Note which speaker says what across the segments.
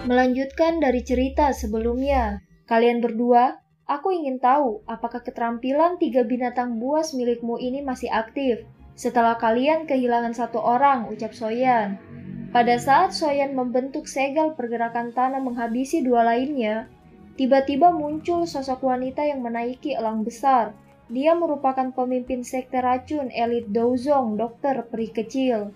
Speaker 1: Melanjutkan dari cerita sebelumnya, kalian berdua, aku ingin tahu apakah keterampilan 3 binatang buas milikmu ini masih aktif setelah kalian kehilangan satu orang, ucap Soyan. Pada saat Soyan membentuk segel pergerakan tanah menghabisi 2 lainnya, tiba-tiba muncul sosok wanita yang menaiki elang besar. Dia merupakan pemimpin sekte racun elit Douzong, dokter peri kecil.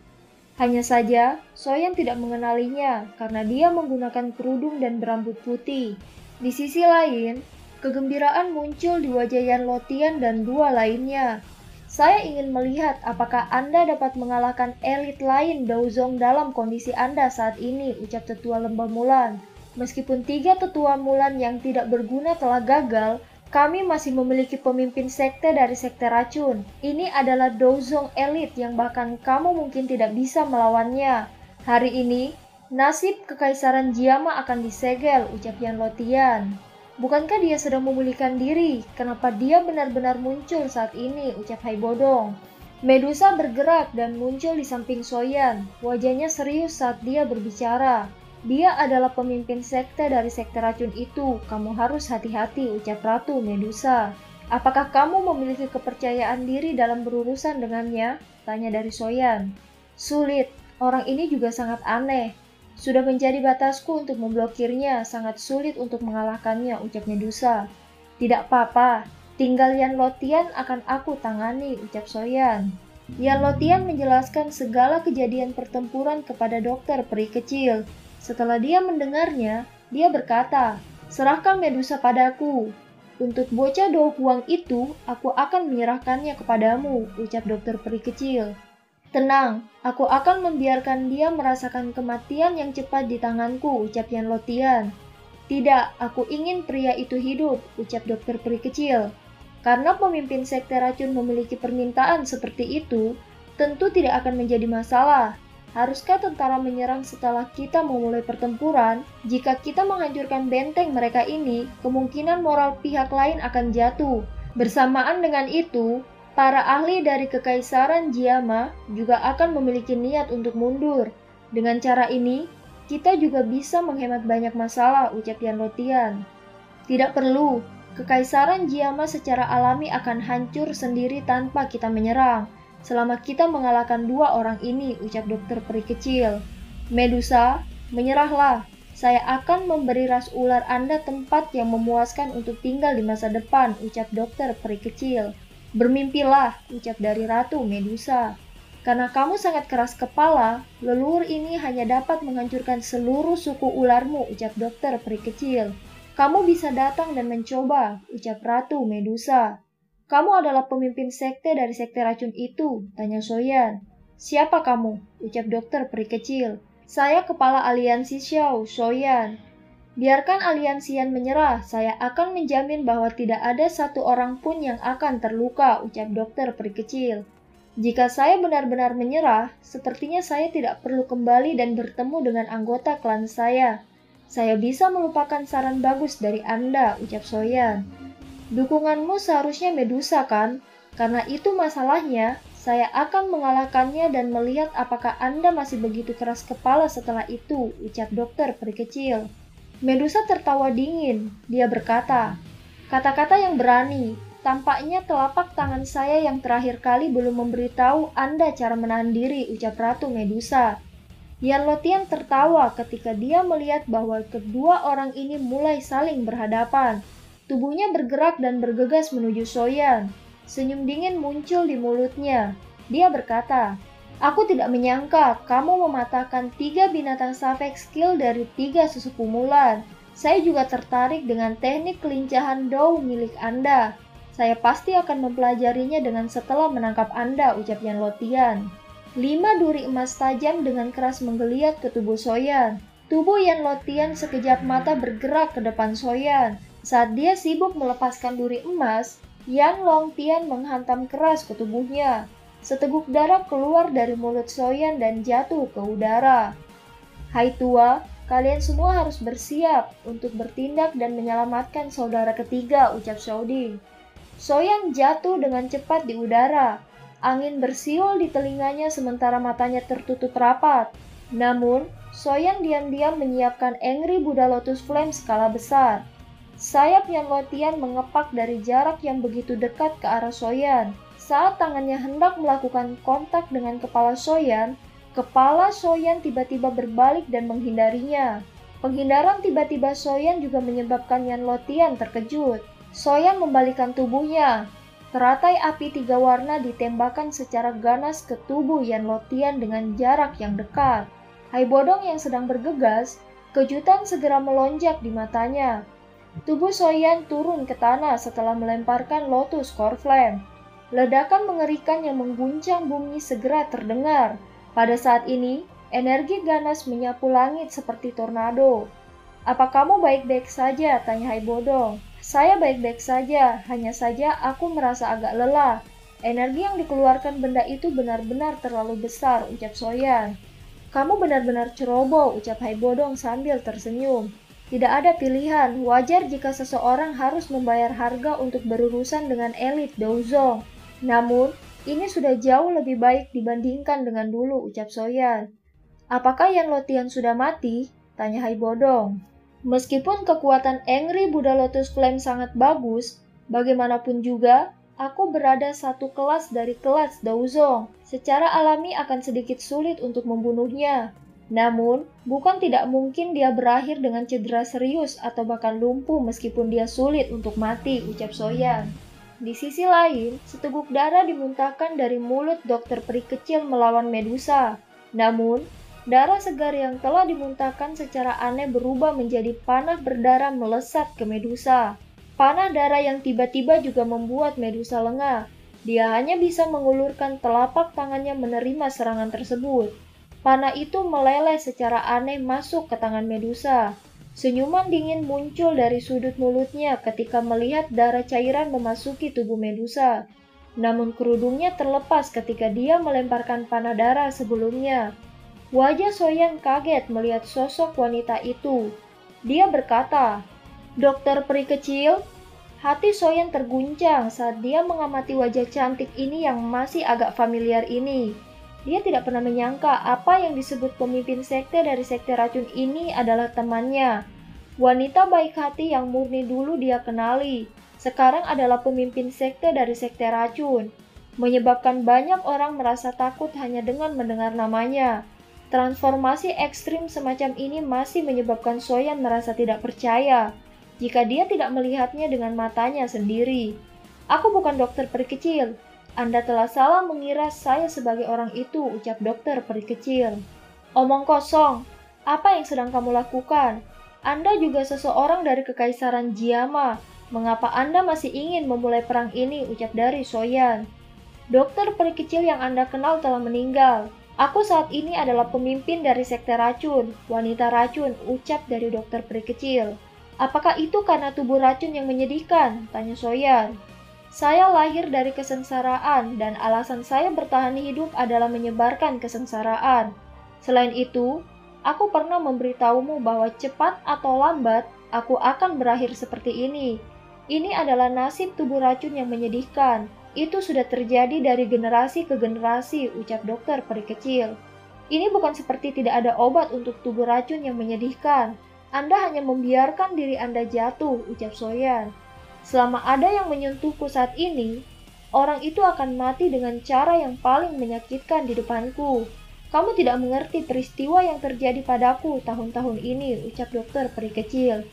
Speaker 1: Hanya saja, Soyan tidak mengenalinya karena dia menggunakan kerudung dan berambut putih. Di sisi lain, kegembiraan muncul di wajah Yan Lotian dan 2 lainnya. Saya ingin melihat apakah Anda dapat mengalahkan elit lain Douzong dalam kondisi Anda saat ini, ucap Tetua Lembah Mulan. Meskipun 3 Tetua Mulan yang tidak berguna telah gagal, kami masih memiliki pemimpin sekte dari sekte racun. Ini adalah Douzong elit yang bahkan kamu mungkin tidak bisa melawannya. Hari ini, nasib kekaisaran Jiama akan disegel, ucap Yan Lotian. Bukankah dia sedang memulihkan diri? Kenapa dia benar-benar muncul saat ini? Ucap Hai Bodong. Medusa bergerak dan muncul di samping Soyan. Wajahnya serius saat dia berbicara. Dia adalah pemimpin sekte dari sekte racun itu. Kamu harus hati-hati, ucap Ratu Medusa. Apakah kamu memiliki kepercayaan diri dalam berurusan dengannya? Tanya dari Soyan. Sulit. Orang ini juga sangat aneh. Sudah menjadi batasku untuk memblokirnya, sangat sulit untuk mengalahkannya, ucap Medusa. Tidak apa-apa, tinggal Yan Lotian akan aku tangani, ucap Soyan. Yan Lotian menjelaskan segala kejadian pertempuran kepada dokter peri kecil. Setelah dia mendengarnya, dia berkata, serahkan Medusa padaku. Untuk bocah Do Huang itu, aku akan menyerahkannya kepadamu, ucap dokter peri kecil. Tenang, aku akan membiarkan dia merasakan kematian yang cepat di tanganku, ucap Yan Lotian. Tidak, aku ingin pria itu hidup, ucap dokter peri kecil. Karena pemimpin sekte racun memiliki permintaan seperti itu, tentu tidak akan menjadi masalah. Haruskah tentara menyerang setelah kita memulai pertempuran? Jika kita menghancurkan benteng mereka ini, kemungkinan moral pihak lain akan jatuh. Bersamaan dengan itu, para ahli dari kekaisaran Jiama juga akan memiliki niat untuk mundur. Dengan cara ini, kita juga bisa menghemat banyak masalah, ucap Yan Lotian. Tidak perlu, kekaisaran Jiama secara alami akan hancur sendiri tanpa kita menyerang. Selama kita mengalahkan 2 orang ini, ucap dokter peri kecil. Medusa, menyerahlah. Saya akan memberi ras ular Anda tempat yang memuaskan untuk tinggal di masa depan, ucap dokter peri kecil. Bermimpilah, ucap dari Ratu Medusa. Karena kamu sangat keras kepala, leluhur ini hanya dapat menghancurkan seluruh suku ularmu, ucap dokter peri kecil. Kamu bisa datang dan mencoba, ucap Ratu Medusa. Kamu adalah pemimpin sekte dari sekte racun itu, tanya Soyan. Siapa kamu? Ucap dokter peri kecil. Saya kepala aliansi Xiao, Soyan. Biarkan aliansian menyerah, saya akan menjamin bahwa tidak ada satu orang pun yang akan terluka, ucap dokter peri kecil. Jika saya benar-benar menyerah, sepertinya saya tidak perlu kembali dan bertemu dengan anggota klan saya. Saya bisa melupakan saran bagus dari Anda, ucap Soyan. Dukunganmu seharusnya Medusa kan? Karena itu masalahnya, saya akan mengalahkannya dan melihat apakah Anda masih begitu keras kepala setelah itu, ucap dokter peri kecil. Medusa tertawa dingin. Dia berkata, kata-kata yang berani. Tampaknya telapak tangan saya yang terakhir kali belum memberitahu Anda cara menahan diri, ucap Ratu Medusa. Yan Lotian tertawa ketika dia melihat bahwa kedua orang ini mulai saling berhadapan. Tubuhnya bergerak dan bergegas menuju Soyan. Senyum dingin muncul di mulutnya. Dia berkata, aku tidak menyangka kamu mematahkan 3 binatang safek skill dari 3 sesepuh Mulan. Saya juga tertarik dengan teknik kelincahan Dou milik Anda. Saya pasti akan mempelajarinya dengan setelah menangkap Anda, ucap Yan Lotian. 5 duri emas tajam dengan keras menggeliat ke tubuh Soyan. Tubuh Yan Lotian sekejap mata bergerak ke depan Soyan. Saat dia sibuk melepaskan duri emas, Yan Longtian menghantam keras ke tubuhnya. Seteguk darah keluar dari mulut Soyan dan jatuh ke udara. Hai tua, kalian semua harus bersiap untuk bertindak dan menyelamatkan saudara ketiga, ucap Shaoding. Soyan jatuh dengan cepat di udara. Angin bersiul di telinganya sementara matanya tertutup rapat. Namun, Soyan diam-diam menyiapkan Angry Buddha Lotus Flame skala besar. Sayap Yanlotian mengepak dari jarak yang begitu dekat ke arah Soyan. Saat tangannya hendak melakukan kontak dengan kepala Soyan tiba-tiba berbalik dan menghindarinya. Penghindaran tiba-tiba Soyan juga menyebabkan Yanlotian terkejut. Soyan membalikkan tubuhnya. Teratai api 3 warna ditembakkan secara ganas ke tubuh Yanlotian dengan jarak yang dekat. Haibodong yang sedang bergegas, kejutan segera melonjak di matanya. Tubuh Soyan turun ke tanah setelah melemparkan Lotus Core Flame. Ledakan mengerikan yang mengguncang bumi segera terdengar. Pada saat ini, energi ganas menyapu langit seperti tornado. "Apa kamu baik-baik saja?" tanya Haibodong. "Saya baik-baik saja, hanya saja aku merasa agak lelah. Energi yang dikeluarkan benda itu benar-benar terlalu besar," ucap Soyan. "Kamu benar-benar ceroboh," ucap Haibodong sambil tersenyum. "Tidak ada pilihan, wajar jika seseorang harus membayar harga untuk berurusan dengan elit Douzong. Namun, ini sudah jauh lebih baik dibandingkan dengan dulu," ucap Soyan. "Apakah Yanlotian sudah mati?" tanya Haibodong. "Meskipun kekuatan Angry Buddha Lotus Flame sangat bagus, bagaimanapun juga, aku berada satu kelas dari kelas Douzong. Secara alami akan sedikit sulit untuk membunuhnya. Namun, bukan tidak mungkin dia berakhir dengan cedera serius atau bahkan lumpuh meskipun dia sulit untuk mati," ucap Soyan. Di sisi lain, seteguk darah dimuntahkan dari mulut dokter peri kecil melawan Medusa. Namun, darah segar yang telah dimuntahkan secara aneh berubah menjadi panah berdarah melesat ke Medusa. Panah darah yang tiba-tiba juga membuat Medusa lengah. Dia hanya bisa mengulurkan telapak tangannya menerima serangan tersebut. Panah itu meleleh secara aneh masuk ke tangan Medusa. Senyuman dingin muncul dari sudut mulutnya ketika melihat darah cairan memasuki tubuh Medusa. Namun kerudungnya terlepas ketika dia melemparkan panah darah sebelumnya. Wajah Soyan kaget melihat sosok wanita itu. Dia berkata, "Dokter peri kecil?" Hati Soyan terguncang saat dia mengamati wajah cantik ini yang masih agak familiar ini. Dia tidak pernah menyangka apa yang disebut pemimpin sekte dari sekte racun ini adalah temannya. Wanita baik hati yang murni dulu dia kenali, sekarang adalah pemimpin sekte dari sekte racun. Menyebabkan banyak orang merasa takut hanya dengan mendengar namanya. Transformasi ekstrim semacam ini masih menyebabkan Soyan merasa tidak percaya jika dia tidak melihatnya dengan matanya sendiri. "Aku bukan dokter peri kecil. Anda telah salah mengira saya sebagai orang itu," ucap dokter peri kecil. "Omong kosong. Apa yang sedang kamu lakukan? Anda juga seseorang dari Kekaisaran Jiama. Mengapa Anda masih ingin memulai perang ini?" ucap dari Soyan. "Dokter peri kecil yang Anda kenal telah meninggal. Aku saat ini adalah pemimpin dari sekte racun, wanita racun," ucap dari dokter peri kecil. "Apakah itu karena tubuh racun yang menyedihkan?" tanya Soyan. "Saya lahir dari kesengsaraan dan alasan saya bertahan hidup adalah menyebarkan kesengsaraan. Selain itu, aku pernah memberitahumu bahwa cepat atau lambat aku akan berakhir seperti ini. Ini adalah nasib tubuh racun yang menyedihkan. Itu sudah terjadi dari generasi ke generasi," ucap dokter peri kecil. "Ini bukan seperti tidak ada obat untuk tubuh racun yang menyedihkan. Anda hanya membiarkan diri Anda jatuh," ucap Soyan. "Selama ada yang menyentuhku saat ini, orang itu akan mati dengan cara yang paling menyakitkan di depanku. Kamu tidak mengerti peristiwa yang terjadi padaku tahun-tahun ini," ucap dokter peri kecil.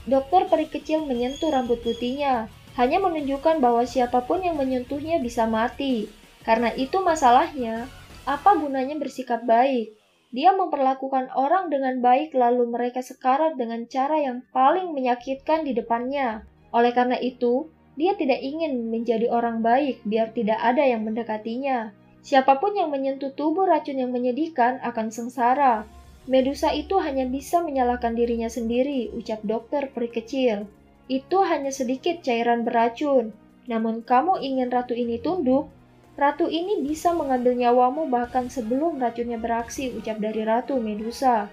Speaker 1: Dokter peri kecil menyentuh rambut putihnya, hanya menunjukkan bahwa siapapun yang menyentuhnya bisa mati. Karena itu masalahnya, apa gunanya bersikap baik? Dia memperlakukan orang dengan baik lalu mereka sekarat dengan cara yang paling menyakitkan di depannya. Oleh karena itu, dia tidak ingin menjadi orang baik biar tidak ada yang mendekatinya. Siapapun yang menyentuh tubuh racun yang menyedihkan akan sengsara. Medusa itu hanya bisa menyalahkan dirinya sendiri, ucap dokter peri kecil. Itu hanya sedikit cairan beracun. Namun kamu ingin ratu ini tunduk? Ratu ini bisa mengambil nyawamu bahkan sebelum racunnya beraksi, ucap dari Ratu Medusa.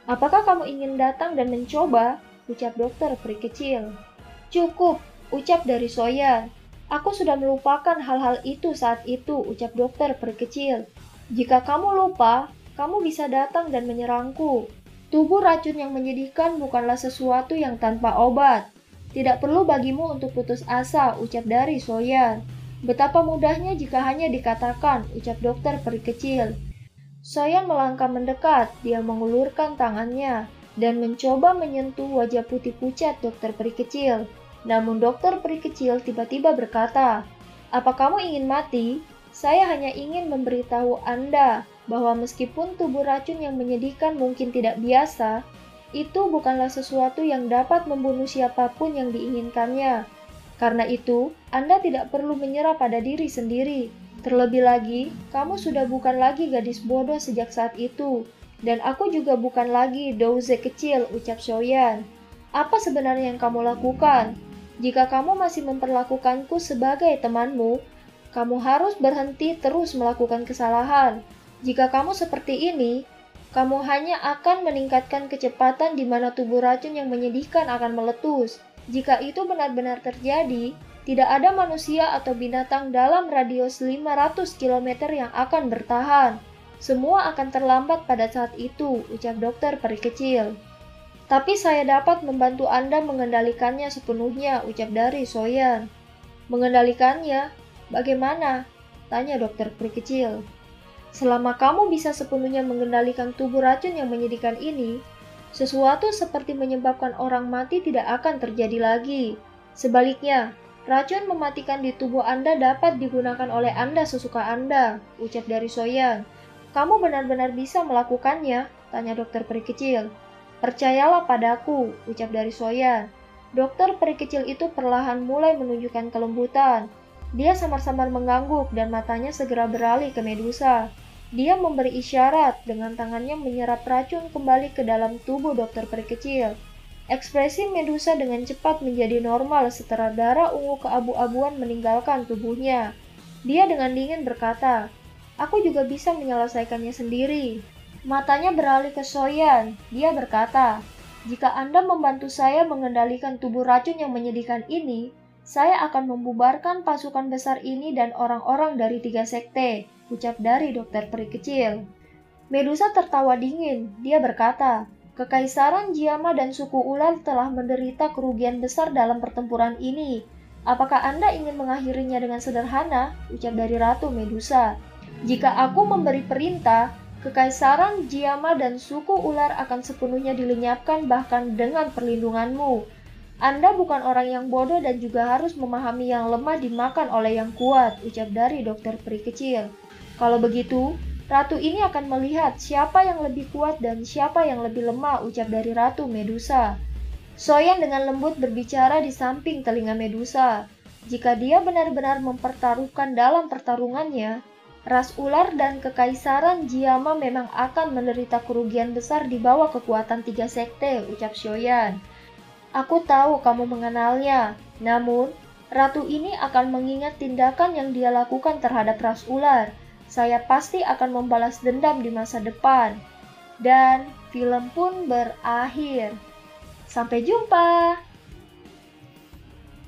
Speaker 1: "Apakah kamu ingin datang dan mencoba?" ucap dokter peri kecil. "Cukup," ucap dari Soyan. "Aku sudah melupakan hal-hal itu saat itu," ucap dokter peri kecil. "Jika kamu lupa, kamu bisa datang dan menyerangku. Tubuh racun yang menyedihkan bukanlah sesuatu yang tanpa obat. Tidak perlu bagimu untuk putus asa, ucap dari Soyan. Betapa mudahnya jika hanya dikatakan, ucap dokter peri kecil. Soyan melangkah mendekat, dia mengulurkan tangannya, dan mencoba menyentuh wajah putih pucat dokter peri kecil. Namun dokter peri kecil tiba-tiba berkata, "Apa kamu ingin mati? Saya hanya ingin memberitahu Anda bahwa meskipun tubuh racun yang menyedihkan mungkin tidak biasa, itu bukanlah sesuatu yang dapat membunuh siapapun yang diinginkannya. Karena itu, Anda tidak perlu menyerah pada diri sendiri. Terlebih lagi, kamu sudah bukan lagi gadis bodoh sejak saat itu. Dan aku juga bukan lagi Douze kecil," ucap Soyan. "Apa sebenarnya yang kamu lakukan? Jika kamu masih memperlakukanku sebagai temanmu, kamu harus berhenti terus melakukan kesalahan. Jika kamu seperti ini, kamu hanya akan meningkatkan kecepatan di mana tubuh racun yang menyedihkan akan meletus. Jika itu benar-benar terjadi, tidak ada manusia atau binatang dalam radius 500 km yang akan bertahan. Semua akan terlambat pada saat itu," ucap dokter peri kecil. "Tapi saya dapat membantu Anda mengendalikannya sepenuhnya," ucap dari Soyan. "Mengendalikannya? Bagaimana?" tanya dokter peri kecil. "Selama kamu bisa sepenuhnya mengendalikan tubuh racun yang menyedihkan ini, sesuatu seperti menyebabkan orang mati tidak akan terjadi lagi. Sebaliknya, racun mematikan di tubuh Anda dapat digunakan oleh Anda sesuka Anda," ucap dari Soyan. "Kamu benar-benar bisa melakukannya?" tanya dokter peri kecil. "Percayalah padaku," ucap dari Soyan. Dokter peri kecil itu perlahan mulai menunjukkan kelembutan. Dia samar-samar mengangguk dan matanya segera beralih ke Medusa. Dia memberi isyarat dengan tangannya menyerap racun kembali ke dalam tubuh dokter peri kecil. Ekspresi Medusa dengan cepat menjadi normal setelah darah ungu keabu-abuan meninggalkan tubuhnya. Dia dengan dingin berkata, "Aku juga bisa menyelesaikannya sendiri." Matanya beralih ke Soyan. Dia berkata, "Jika Anda membantu saya mengendalikan tubuh racun yang menyedihkan ini, saya akan membubarkan pasukan besar ini dan orang-orang dari 3 sekte," ucap dari dokter peri kecil. Medusa tertawa dingin. Dia berkata, "Kekaisaran Jiama dan suku ular telah menderita kerugian besar dalam pertempuran ini. Apakah Anda ingin mengakhirinya dengan sederhana?" ucap dari Ratu Medusa. "Jika aku memberi perintah, Kekaisaran Jiama dan suku ular akan sepenuhnya dilenyapkan bahkan dengan perlindunganmu. Anda bukan orang yang bodoh dan juga harus memahami yang lemah dimakan oleh yang kuat," ucap dari dokter peri kecil. "Kalau begitu, ratu ini akan melihat siapa yang lebih kuat dan siapa yang lebih lemah," ucap dari Ratu Medusa. Soyan dengan lembut berbicara di samping telinga Medusa. Jika dia benar-benar mempertaruhkan dalam pertarungannya, ras ular dan kekaisaran Jiama memang akan menderita kerugian besar di bawah kekuatan 3 sekte, ucap Soyan. "Aku tahu kamu mengenalnya, namun ratu ini akan mengingat tindakan yang dia lakukan terhadap ras ular. Saya pasti akan membalas dendam di masa depan." Dan film pun berakhir. Sampai jumpa!